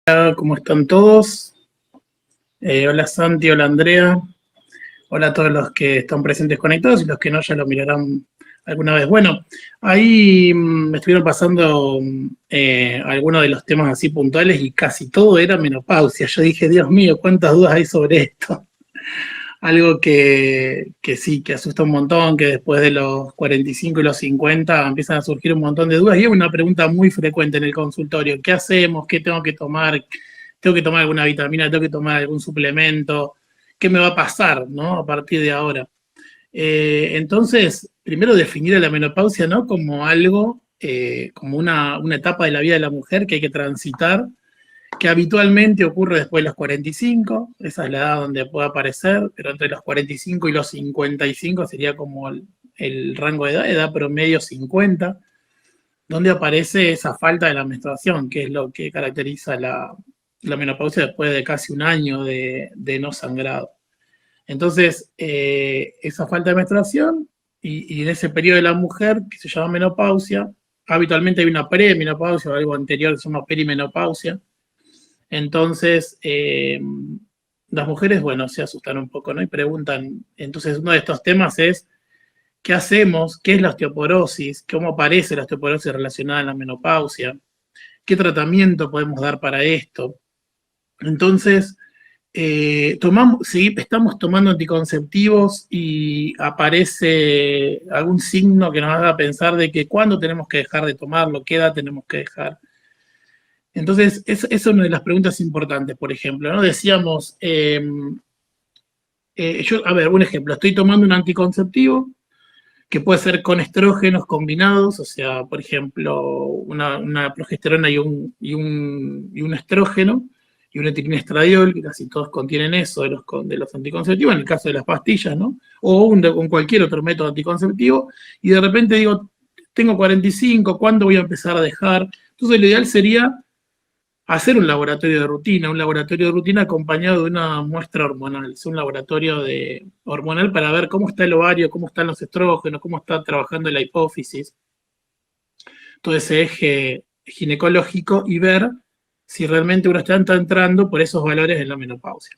Hola, ¿cómo están todos? Hola Santi, hola Andrea, hola a todos los que están presentes conectados y los que no ya lo mirarán alguna vez. Bueno, ahí me estuvieron pasando algunos de los temas así puntuales y casi todo era menopausia. Yo dije, Dios mío, cuántas dudas hay sobre esto. Algo que sí, que asusta un montón, que después de los 45 y los 50 empiezan a surgir un montón de dudas y es una pregunta muy frecuente en el consultorio. ¿Qué hacemos? ¿Qué tengo que tomar? ¿Tengo que tomar alguna vitamina? ¿Tengo que tomar algún suplemento? ¿Qué me va a pasar, no? A partir de ahora. Entonces, primero definir a la menopausia, ¿no? Como algo, como una etapa de la vida de la mujer que hay que transitar, que habitualmente ocurre después de los 45, esa es la edad donde puede aparecer, pero entre los 45 y los 55 sería como el rango de edad promedio 50, donde aparece esa falta de la menstruación, que es lo que caracteriza la menopausia después de casi un año de no sangrado. Entonces, esa falta de menstruación y en ese periodo de la mujer, que se llama menopausia, habitualmente hay una premenopausia o algo anterior que se llama perimenopausia. Entonces, las mujeres, bueno, se asustan un poco, ¿no? Y preguntan, entonces uno de estos temas es, ¿qué hacemos? ¿Qué es la osteoporosis? ¿Cómo aparece la osteoporosis relacionada a la menopausia? ¿Qué tratamiento podemos dar para esto? Entonces, sí, estamos tomando anticonceptivos y aparece algún signo que nos haga pensar de que cuándo tenemos que dejar de tomarlo, qué edad tenemos que dejar. Entonces, esa es una de las preguntas importantes, por ejemplo, ¿no? Decíamos, a ver, un ejemplo, estoy tomando un anticonceptivo que puede ser con estrógenos combinados, o sea, por ejemplo, una progesterona y un estrógeno, y un etiliestradiol, que casi todos contienen eso de los anticonceptivos, en el caso de las pastillas, ¿no? O con cualquier otro método anticonceptivo, y de repente digo, tengo 45, ¿cuándo voy a empezar a dejar? Entonces, lo ideal sería hacer un laboratorio de rutina acompañado de una muestra hormonal, es un laboratorio hormonal para ver cómo está el ovario, cómo están los estrógenos, cómo está trabajando la hipófisis, todo ese eje ginecológico y ver si realmente uno está entrando por esos valores en la menopausia.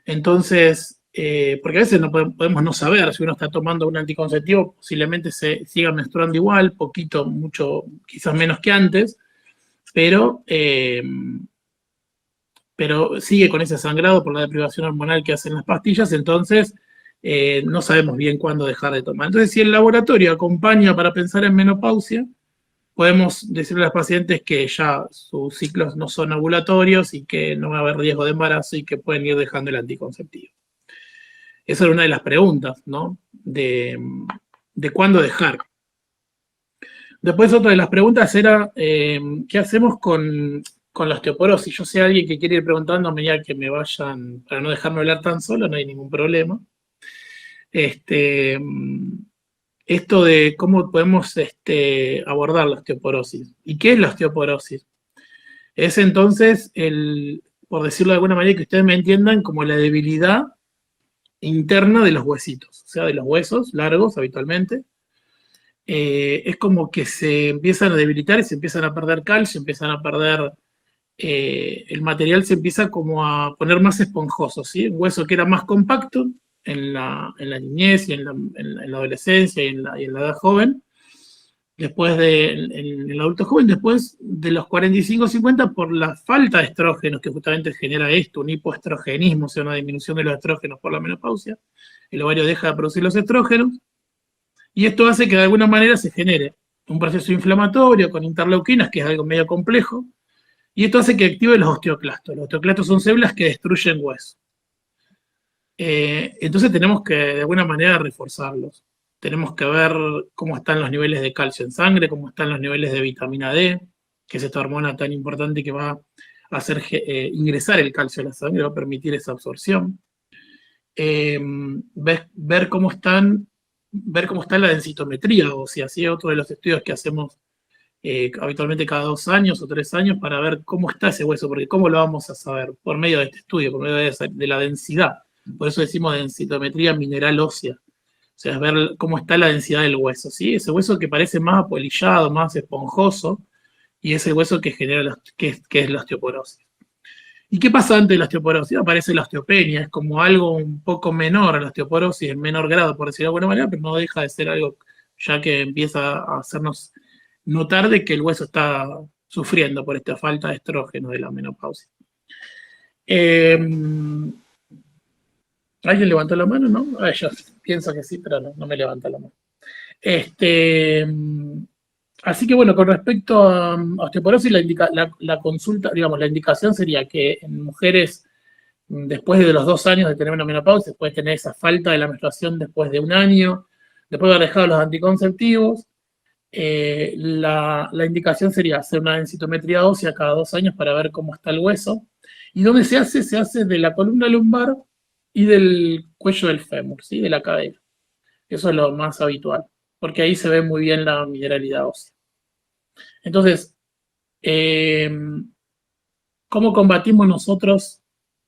Entonces, porque a veces no podemos no saber si uno está tomando un anticonceptivo, posiblemente se siga menstruando igual, poquito, mucho, quizás menos que antes, pero sigue con ese sangrado por la deprivación hormonal que hacen las pastillas, entonces no sabemos bien cuándo dejar de tomar. Entonces, si el laboratorio acompaña para pensar en menopausia, podemos decirle a los pacientes que ya sus ciclos no son ovulatorios y que no va a haber riesgo de embarazo y que pueden ir dejando el anticonceptivo. Esa era una de las preguntas, ¿no? De cuándo dejar. Después otra de las preguntas era, ¿qué hacemos con la osteoporosis? Yo sé a alguien que quiere ir preguntando a medida que me vayan, para no dejarme hablar tan solo, no hay ningún problema. Esto de cómo podemos abordar la osteoporosis. ¿Y qué es la osteoporosis? Es entonces, por decirlo de alguna manera, que ustedes me entiendan, como la debilidad interna de los huesitos, o sea, de los huesos largos habitualmente. Es como que se empiezan a debilitar y se empiezan a perder calcio, empiezan a perder, el material se empieza como a poner más esponjoso, ¿sí? Un hueso que era más compacto en la niñez y en la adolescencia y en la edad joven, después en el adulto joven, después de los 45 o 50, por la falta de estrógenos que justamente genera esto, un hipoestrogenismo, o sea, una disminución de los estrógenos por la menopausia, el ovario deja de producir los estrógenos, y esto hace que de alguna manera se genere un proceso inflamatorio con interleuquinas, que es algo medio complejo, y esto hace que active los osteoclastos. Los osteoclastos son células que destruyen hueso. Entonces tenemos que de alguna manera reforzarlos. Tenemos que ver cómo están los niveles de calcio en sangre, cómo están los niveles de vitamina D, que es esta hormona tan importante que va a hacer ingresar el calcio a la sangre, va a permitir esa absorción. Ver cómo está la densitometría, o si así otro de los estudios que hacemos habitualmente cada 2 años o 3 años para ver cómo está ese hueso, porque ¿cómo lo vamos a saber? Por medio de este estudio, por medio de la densidad. Por eso decimos densitometría mineral ósea. O sea, es ver cómo está la densidad del hueso, ¿sí? Ese hueso que parece más apolillado, más esponjoso, y ese hueso que genera que es la osteoporosis. ¿Y qué pasa antes de la osteoporosis? Aparece la osteopenia, es como algo un poco menor a la osteoporosis, en menor grado, por decirlo de alguna manera, pero no deja de ser algo ya que empieza a hacernos notar de que el hueso está sufriendo por esta falta de estrógeno de la menopausia. ¿Alguien levantó la mano? ¿No? Yo pienso que sí, pero no me levanta la mano. Así que bueno, con respecto a osteoporosis, la consulta, digamos, la indicación sería que en mujeres después de los 2 años de tener una menopausia, después de tener esa falta de la menstruación después de 1 año, después de haber dejado los anticonceptivos, la indicación sería hacer una densitometría ósea cada 2 años para ver cómo está el hueso. ¿Y dónde se hace? Se hace de la columna lumbar y del cuello del fémur, ¿sí? De la cadera. Eso es lo más habitual, porque ahí se ve muy bien la mineralidad ósea. Entonces, ¿cómo combatimos nosotros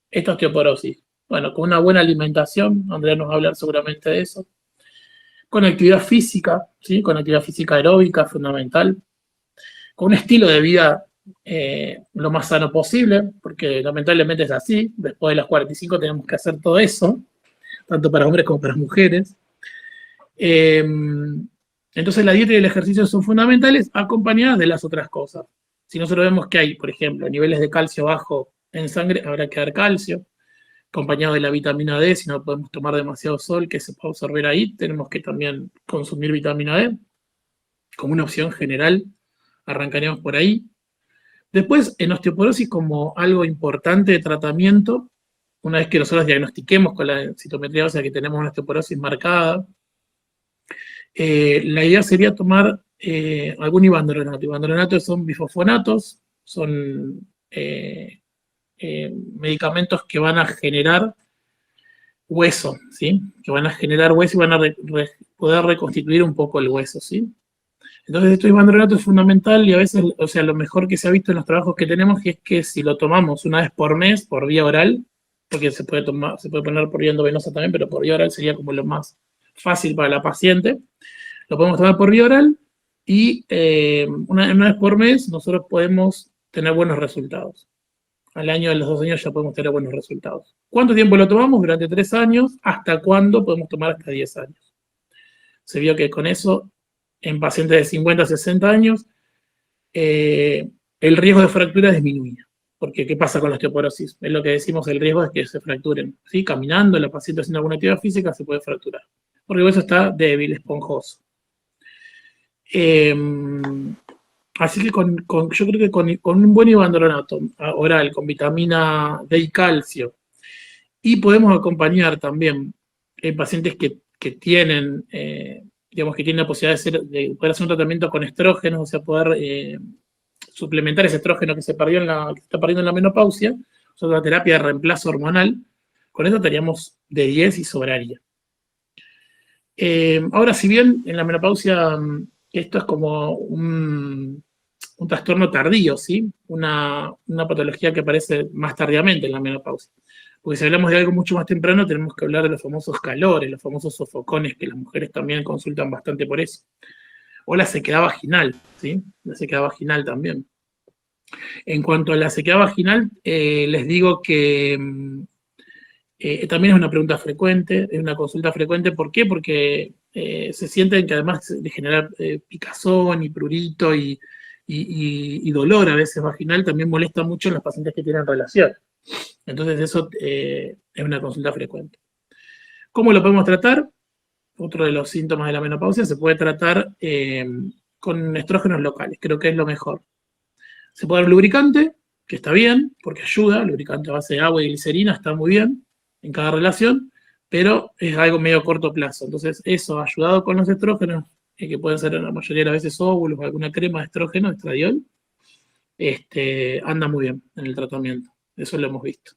esta osteoporosis? Bueno, con una buena alimentación, Andrea nos va a hablar seguramente de eso. Con actividad física, ¿sí? Con actividad física aeróbica, fundamental. Con un estilo de vida lo más sano posible, porque lamentablemente es así. Después de las 45 tenemos que hacer todo eso, tanto para hombres como para mujeres. Entonces la dieta y el ejercicio son fundamentales, acompañadas de las otras cosas. Si nosotros vemos que hay, por ejemplo, niveles de calcio bajo en sangre, habrá que dar calcio, acompañado de la vitamina D. Si no podemos tomar demasiado sol que se puede absorber ahí, tenemos que también consumir vitamina D. Como una opción general, arrancaríamos por ahí. Después, en osteoporosis, como algo importante de tratamiento, una vez que nosotros diagnostiquemos con la citometría ósea que tenemos una osteoporosis marcada, la idea sería tomar algún ibandronato. Ibandronatos son bifosfonatos, son medicamentos que van a generar hueso, ¿sí? Que van a generar hueso y van a poder reconstituir un poco el hueso, ¿sí? Entonces, esto ibandronato es fundamental y a veces, o sea, lo mejor que se ha visto en los trabajos que tenemos es que si lo tomamos una vez por mes, por vía oral, porque se puede poner por vía endovenosa también, pero por vía oral sería como lo más fácil para la paciente. Lo podemos tomar por vía oral y una vez por mes nosotros podemos tener buenos resultados. Al año de los 2 años ya podemos tener buenos resultados. ¿Cuánto tiempo lo tomamos? Durante 3 años. ¿Hasta cuándo? Podemos tomar hasta 10 años. Se vio que con eso, en pacientes de 50 a 60 años, el riesgo de fractura disminuye. Porque, ¿qué pasa con la osteoporosis? Es lo que decimos, el riesgo es que se fracturen. ¿Sí? Caminando, la paciente haciendo alguna actividad física se puede fracturar. Porque el hueso está débil, esponjoso. Así que yo creo que con un buen ibandronato oral, con vitamina D y calcio, y podemos acompañar también pacientes que tienen, digamos, que tienen la posibilidad de poder hacer un tratamiento con estrógenos, o sea, poder suplementar ese estrógeno que se está perdiendo en la menopausia, o sea, una terapia de reemplazo hormonal. Con eso estaríamos de 10 y sobraría. Ahora, si bien en la menopausia esto es como un trastorno tardío, ¿sí? Una patología que aparece más tardíamente en la menopausia. Porque si hablamos de algo mucho más temprano, tenemos que hablar de los famosos calores, los famosos sofocones, que las mujeres también consultan bastante por eso. O la sequedad vaginal, ¿sí? La sequedad vaginal también. En cuanto a la sequedad vaginal, les digo que también es una pregunta frecuente, es una consulta frecuente. ¿Por qué? Porque se sienten que además de generar picazón y prurito y dolor a veces vaginal, también molesta mucho en los pacientes que tienen relación. Entonces eso es una consulta frecuente. ¿Cómo lo podemos tratar? Otro de los síntomas de la menopausia se puede tratar con estrógenos locales, creo que es lo mejor. Se puede dar lubricante, que está bien, porque ayuda, lubricante a base de agua y glicerina está muy bien en cada relación, pero es algo medio corto plazo. Entonces eso, ayudado con los estrógenos, que pueden ser en la mayoría de las veces óvulos o alguna crema de estrógeno, estradiol, anda muy bien en el tratamiento. Eso lo hemos visto.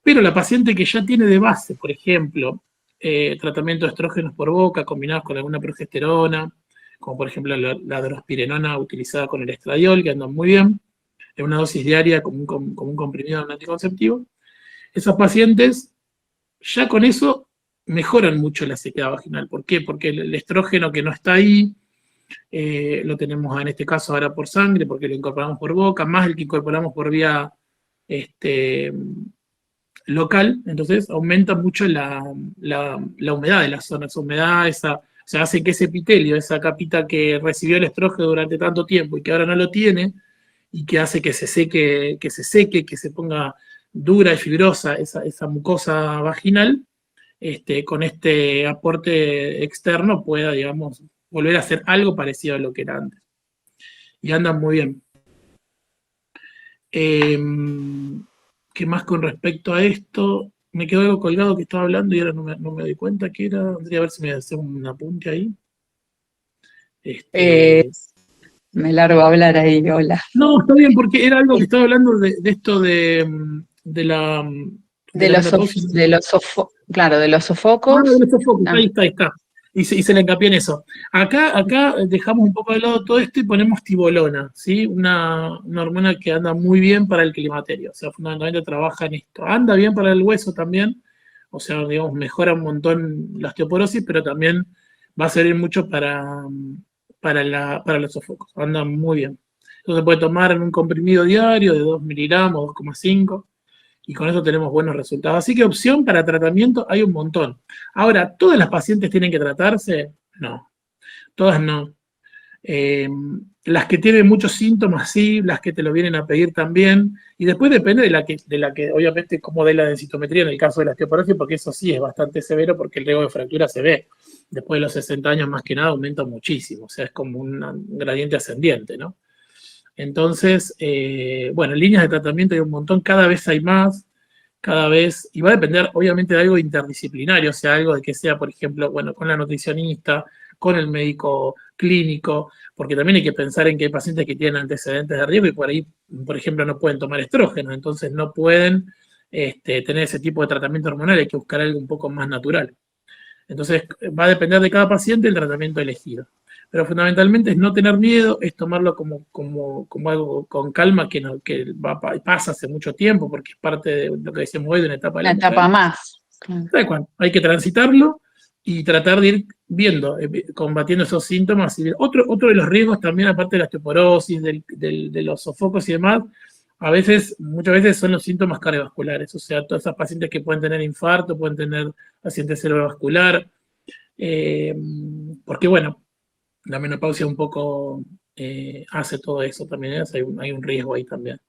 Pero la paciente que ya tiene de base, por ejemplo, tratamiento de estrógenos por boca combinados con alguna progesterona, como por ejemplo la drospirenona utilizada con el estradiol, que andan muy bien, en una dosis diaria como un comprimido anticonceptivo, esas pacientes ya con eso mejoran mucho la sequedad vaginal. ¿Por qué? Porque el estrógeno que no está ahí, lo tenemos en este caso ahora por sangre, porque lo incorporamos por boca, más el que incorporamos por vía este, local, entonces aumenta mucho la humedad de la zona, esa humedad, o sea, hace que ese epitelio, esa capita que recibió el estrógeno durante tanto tiempo y que ahora no lo tiene, y que hace que se seque, que se ponga dura y fibrosa esa mucosa vaginal, con este aporte externo pueda, digamos, volver a ser algo parecido a lo que era antes. Y andan muy bien. ¿Qué más con respecto a esto? Me quedó algo colgado que estaba hablando y ahora no me doy cuenta que era. Tendría a ver si me hace un apunte ahí. Eh, Me largo a hablar ahí, hola. No, está bien, porque era algo que estaba hablando de esto de la, de la menopausia. Claro, de los Ah, de sofocos. los sofocos, Ah, ahí está, ahí está. Y se le encapié en eso. Acá dejamos un poco de lado todo esto y ponemos tibolona, ¿sí? Una hormona que anda muy bien para el climaterio, o sea, fundamentalmente trabaja en esto. Anda bien para el hueso también, o sea, digamos, mejora un montón la osteoporosis, pero también va a servir mucho para los sofocos. Anda muy bien. Entonces se puede tomar en un comprimido diario de 2 miligramos, 2,5 y con eso tenemos buenos resultados. Así que opción para tratamiento hay un montón. Ahora, ¿todas las pacientes tienen que tratarse? No, todas no. Eh, las que tienen muchos síntomas, sí, las que te lo vienen a pedir también, y después depende de la que obviamente, como de la densitometría en el caso de la osteoporosis, porque eso sí es bastante severo, porque el riesgo de fractura se ve. Después de los 60 años, más que nada, aumenta muchísimo, o sea, es como un gradiente ascendiente, ¿no? Entonces, bueno, líneas de tratamiento hay un montón, cada vez hay más, cada vez, y va a depender obviamente de algo interdisciplinario, o sea, algo de que sea, por ejemplo, bueno, con la nutricionista, con el médico clínico, porque también hay que pensar en que hay pacientes que tienen antecedentes de riesgo y por ahí, por ejemplo, no pueden tomar estrógeno, entonces no pueden tener ese tipo de tratamiento hormonal, hay que buscar algo un poco más natural. Entonces, va a depender de cada paciente el tratamiento elegido. Pero fundamentalmente es no tener miedo, es tomarlo como algo con calma que pasa hace mucho tiempo, porque es parte de lo que decimos hoy de una etapa de la una etapa mujer. más. Claro. Tal cual, hay que transitarlo y tratar de ir viendo, combatiendo esos síntomas. Y otro de los riesgos también, aparte de la osteoporosis, de los sofocos y demás, muchas veces son los síntomas cardiovasculares, o sea, todas esas pacientes que pueden tener infarto, pueden tener accidente cerebrovascular, eh, porque bueno, la menopausia un poco hace todo eso también, ¿eh? O sea, hay un riesgo ahí también.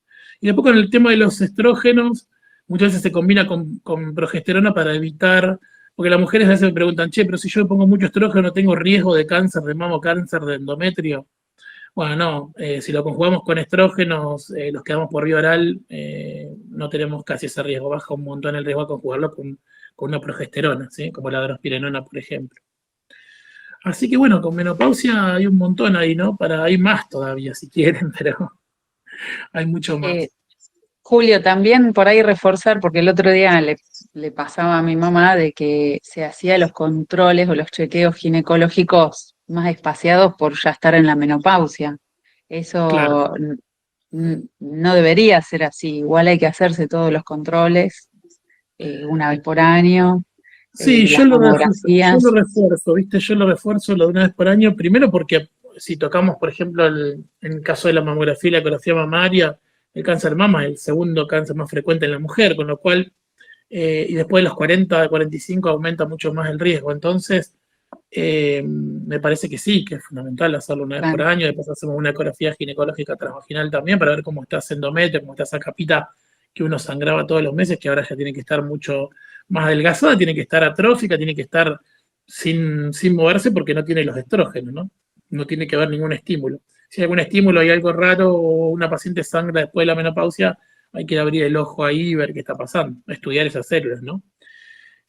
Y después con el tema de los estrógenos, muchas veces se combina con progesterona para evitar, porque las mujeres a veces me preguntan, che, pero si yo me pongo mucho estrógeno, ¿tengo riesgo de cáncer de mama o cáncer de endometrio? Bueno, no, si lo conjugamos con estrógenos, los que damos por vía oral, no tenemos casi ese riesgo, baja un montón el riesgo a conjugarlo con una progesterona, ¿sí? Como la drospirenona, por ejemplo. Así que bueno, con menopausia hay un montón ahí, ¿no? Hay más todavía, si quieren, pero hay mucho Eh, más. Julio, también por ahí reforzar, porque el otro día le pasaba a mi mamá de que se hacía los controles o los chequeos ginecológicos más espaciados por ya estar en la menopausia. Claro. Eso no debería ser así. Igual hay que hacerse todos los controles una vez por año, Sí, las yo lo mamografías. refuerzo, ¿viste? Yo lo refuerzo lo de una vez por año, primero porque si tocamos, por ejemplo, en el caso de la mamografía y la ecografía mamaria, el cáncer de mama es el segundo cáncer más frecuente en la mujer, con lo cual, y después de los 40, 45 aumenta mucho más el riesgo. Entonces, me parece que sí, que es fundamental hacerlo una vez por Claro, año. Después hacemos una ecografía ginecológica transvaginal también para ver cómo está ese endometrio, cómo está esa capita que uno sangraba todos los meses, que ahora ya tiene que estar mucho más adelgazada, tiene que estar atrófica, tiene que estar sin moverse porque no tiene los estrógenos, ¿no? No tiene que haber ningún estímulo. Si hay algún estímulo, hay algo raro o una paciente sangra después de la menopausia, hay que abrir el ojo ahí y ver qué está pasando, estudiar esas células, ¿no?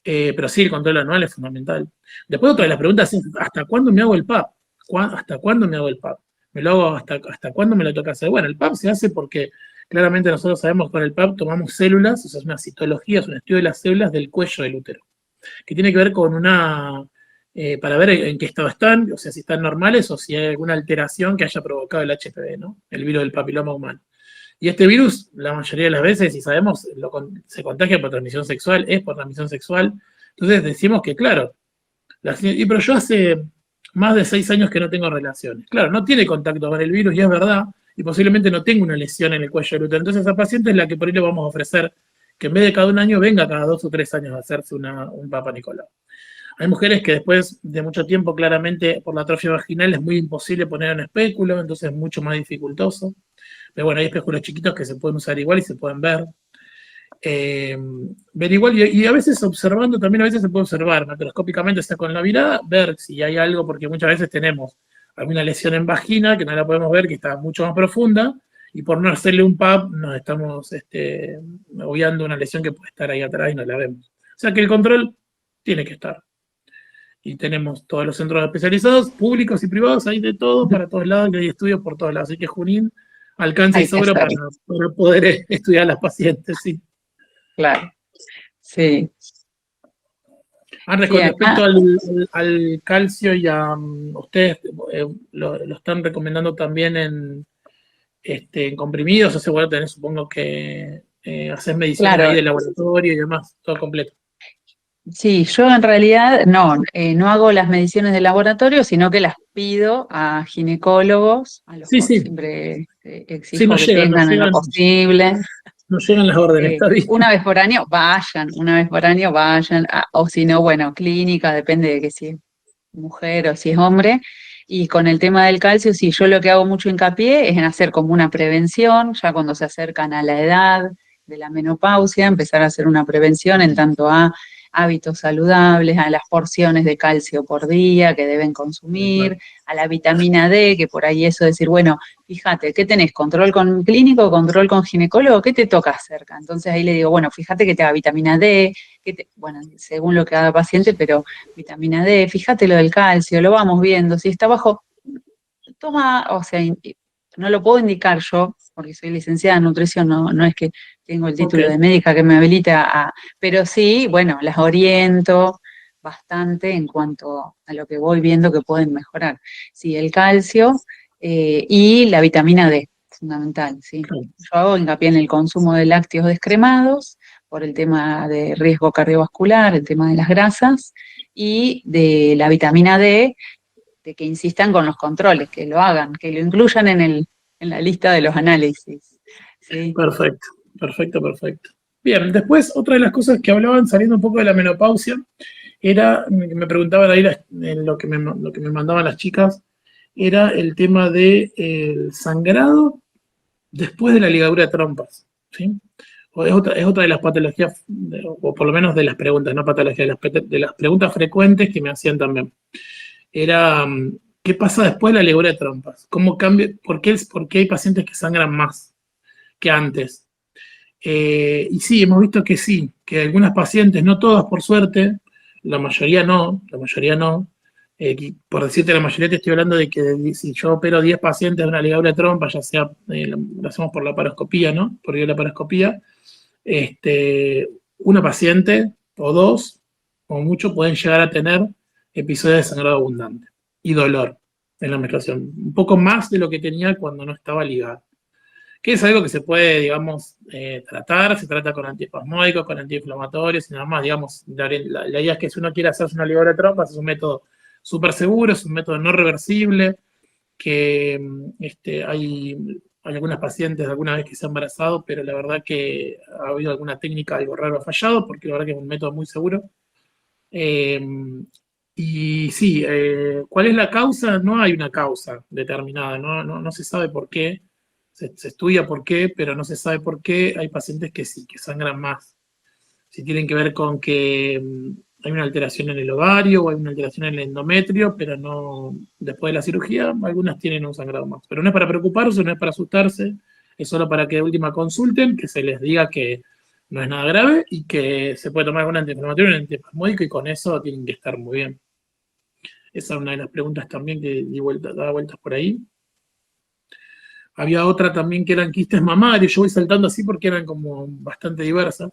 Pero sí, el control anual es fundamental. Después otra de las preguntas es, ¿hasta cuándo me hago el PAP? ¿Hasta cuándo me hago el PAP? ¿Me lo hago hasta cuándo me lo toca hacer? Bueno, el PAP se hace porque claramente nosotros sabemos que con el PAP tomamos células, o sea, es una citología, es un estudio de las células del cuello del útero, que tiene que ver con para ver en qué estado están, o sea, si están normales o si hay alguna alteración que haya provocado el HPV, ¿no? El virus del papiloma humano. Y este virus, la mayoría de las veces, si sabemos, se contagia por transmisión sexual, es por transmisión sexual. Entonces decimos que, claro, pero yo hace más de 6 años que no tengo relaciones. Claro, no tiene contacto con el virus y es verdad, y posiblemente no tenga una lesión en el cuello del útero. Entonces, a esa paciente es la que por ahí le vamos a ofrecer que en vez de cada un año venga cada 2 o 3 años a hacerse un Papa Nicolau. Hay mujeres que después de mucho tiempo, claramente, por la atrofia vaginal es muy imposible poner un espéculo, entonces es mucho más dificultoso. Pero bueno, hay espéculos chiquitos que se pueden usar igual y se pueden ver. Ver igual y a veces observando también, a veces se puede observar macroscópicamente, está con la mirada, ver si hay algo, porque muchas veces tenemos alguna lesión en vagina que no la podemos ver, que está mucho más profunda, y por no hacerle un PAP nos estamos obviando una lesión que puede estar ahí atrás y no la vemos. O sea que el control tiene que estar. Y tenemos todos los centros especializados, públicos y privados, hay de todo, para todos lados, y hay estudios por todos lados. Así que Junín alcanza y Hay que sobra hacerlo, para poder estudiar a las pacientes, sí. claro. Sí, Andrés, sí, con respecto acá. al calcio, ya ustedes lo están recomendando también en comprimidos, o sea, bueno, tenés, supongo que hacer mediciones ahí Claro, de laboratorio y demás, todo completo. sí, yo en realidad no hago las mediciones de laboratorio, sino que las pido a ginecólogos, a los Sí, cuales sí, siempre sí, exijo que nos tengan en lo llegan, posible. nos llegan las órdenes, está bien. Una vez por año vayan, o si no, bueno, clínica, depende de que si es mujer o si es hombre. Y con el tema del calcio, sí, yo lo que hago mucho hincapié es en hacer como una prevención, ya cuando se acercan a la edad de la menopausia, empezar a hacer una prevención en tanto a hábitos saludables, a las porciones de calcio por día que deben consumir, a la vitamina D, que por ahí eso decir, bueno, fíjate, ¿qué tenés? ¿Control con clínico, control con ginecólogo? ¿Qué te toca cerca? Entonces ahí le digo, bueno, fíjate que te da vitamina D, bueno, según lo que haga paciente, pero vitamina D, fíjate lo del calcio, lo vamos viendo, si está bajo, toma, o sea, no lo puedo indicar yo, porque soy licenciada en nutrición, no es que tengo el Ok, título de médica que me habilita pero sí, bueno, las oriento bastante en cuanto a lo que voy viendo que pueden mejorar. Sí, el calcio y la vitamina D, fundamental, sí. claro. Yo hago hincapié en el consumo de lácteos descremados por el tema de riesgo cardiovascular, el tema de las grasas, y de la vitamina D, de que insistan con los controles, que lo hagan, que lo incluyan en la lista de los análisis. ¿Sí? Perfecto, perfecto, perfecto. Bien, después otra de las cosas que hablaban saliendo un poco de la menopausia era, me preguntaban ahí en lo que me mandaban las chicas, era el tema del sangrado después de la ligadura de trompas, ¿sí? O es otra de las patologías, o por lo menos de las preguntas, no patologías, de las preguntas frecuentes que me hacían también. Era, ¿qué pasa después de la ligadura de trompas? ¿Cómo cambia? Por qué hay pacientes que sangran más que antes? Y sí, hemos visto que sí, que algunas pacientes, no todas por suerte, la mayoría no. Por decirte la mayoría te estoy hablando de que si yo opero 10 pacientes de una ligadura de trompa, ya sea, lo hacemos por la laparoscopía, ¿no? Por la laparoscopía, una paciente o dos, o mucho, pueden llegar a tener episodios de sangrado abundante y dolor en la menstruación. Un poco más de lo que tenía cuando no estaba ligada, que es algo que se puede, digamos, tratar, se trata con antiespasmódicos, con antiinflamatorios y nada más, digamos, la idea es que si uno quiere hacerse una ligadura de trompas es un método súper seguro, es un método no reversible, que hay algunas pacientes alguna vez que se han embarazado, pero la verdad que ha habido alguna técnica algo raro ha fallado, porque la verdad que es un método muy seguro. Eh, y sí, ¿cuál es la causa? No hay una causa determinada, no se sabe por qué, se estudia por qué, pero no se sabe por qué hay pacientes que sí, que sangran más. Si tienen que ver con que hay una alteración en el ovario o hay una alteración en el endometrio, pero no después de la cirugía, algunas tienen un sangrado más. Pero no es para preocuparse, no es para asustarse, es solo para que de última consulten, que se les diga que no es nada grave y que se puede tomar un antiinflamatorio, un antiespasmódico y con eso tienen que estar muy bien. Esa es una de las preguntas también que daba vueltas por ahí. Había otra también que eran quistes mamarios, yo voy saltando así porque eran como bastante diversas.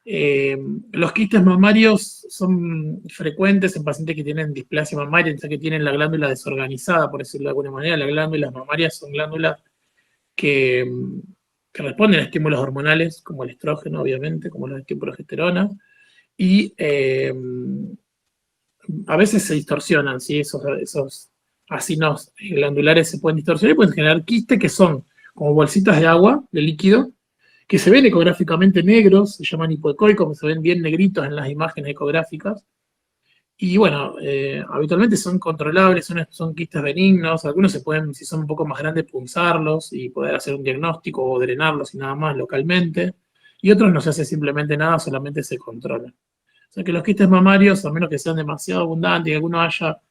Los quistes mamarios son frecuentes en pacientes que tienen displasia mamaria, que tienen la glándula desorganizada, por decirlo de alguna manera. Las glándulas mamarias son glándulas que, que responden a estímulos hormonales, como el estrógeno, obviamente, como la progesterona, y a veces se distorsionan, ¿sí? ácidos glandulares se pueden distorsionar y pueden generar quistes que son como bolsitas de agua, de líquido, que se ven ecográficamente negros, se llaman hipoecoicos, se ven bien negritos en las imágenes ecográficas. Y bueno, habitualmente son controlables, son quistes benignos, algunos se pueden, si son un poco más grandes, punzarlos y poder hacer un diagnóstico o drenarlos y nada más localmente. Y otros no se hace simplemente nada, solamente se controlan. O sea que los quistes mamarios, a menos que sean demasiado abundantes y alguno haya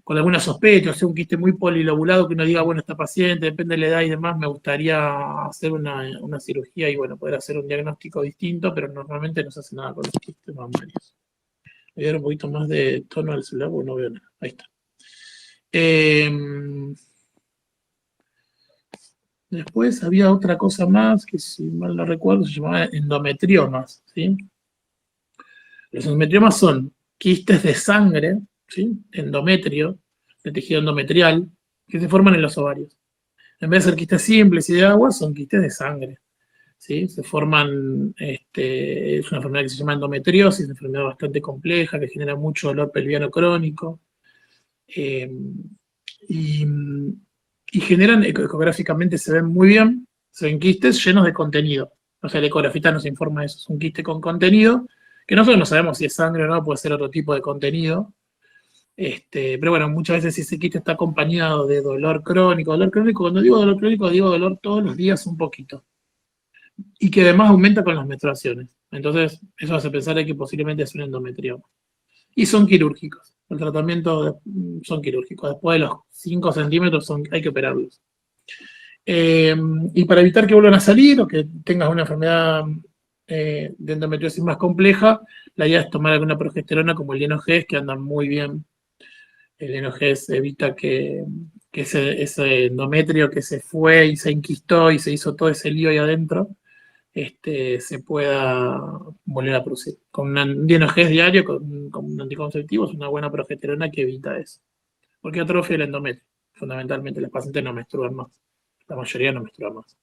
con alguna sospecha, o sea, un quiste muy polilobulado que uno diga, bueno, esta paciente, depende de la edad y demás, me gustaría hacer una cirugía y bueno, poder hacer un diagnóstico distinto, pero normalmente no se hace nada con los quistes mamarios. Voy a dar un poquito más de tono al celular porque no veo nada. Ahí está. Después había otra cosa más que, si mal no recuerdo, se llamaba endometriomas. ¿Sí? Los endometriomas son quistes de sangre, ¿sí? Endometrio, de tejido endometrial, que se forman en los ovarios. En vez de ser quistes simples y de agua, son quistes de sangre. ¿Sí? Se forman, es una enfermedad que se llama endometriosis, una enfermedad bastante compleja que genera mucho dolor pelviano crónico. Eh, y, y generan, ecográficamente se ven muy bien, se ven quistes llenos de contenido. O sea, el ecografista nos informa de eso, es un quiste con contenido, que nosotros no sabemos si es sangre o no, puede ser otro tipo de contenido. Pero bueno, muchas veces si ese quiste está acompañado de dolor crónico, cuando digo dolor crónico, digo dolor todos los días un poquito. Y que además aumenta con las menstruaciones. Entonces, eso hace pensar de que posiblemente es un endometrioma. Y son quirúrgicos. El tratamiento son quirúrgicos. Después de los 5 centímetros hay que operarlos. Y para evitar que vuelvan a salir o que tengas una enfermedad de endometriosis más compleja, la idea es tomar alguna progesterona como el Lienoges, que andan muy bien. El Lienoges evita que ese endometrio que se fue y se enquistó y se hizo todo ese lío ahí adentro, se pueda volver a producir. Con un Lienoges diario, con un anticonceptivo, es una buena progesterona que evita eso. Porque atrofia el endometrio. Fundamentalmente, los pacientes no menstruan más. La mayoría no menstruan más.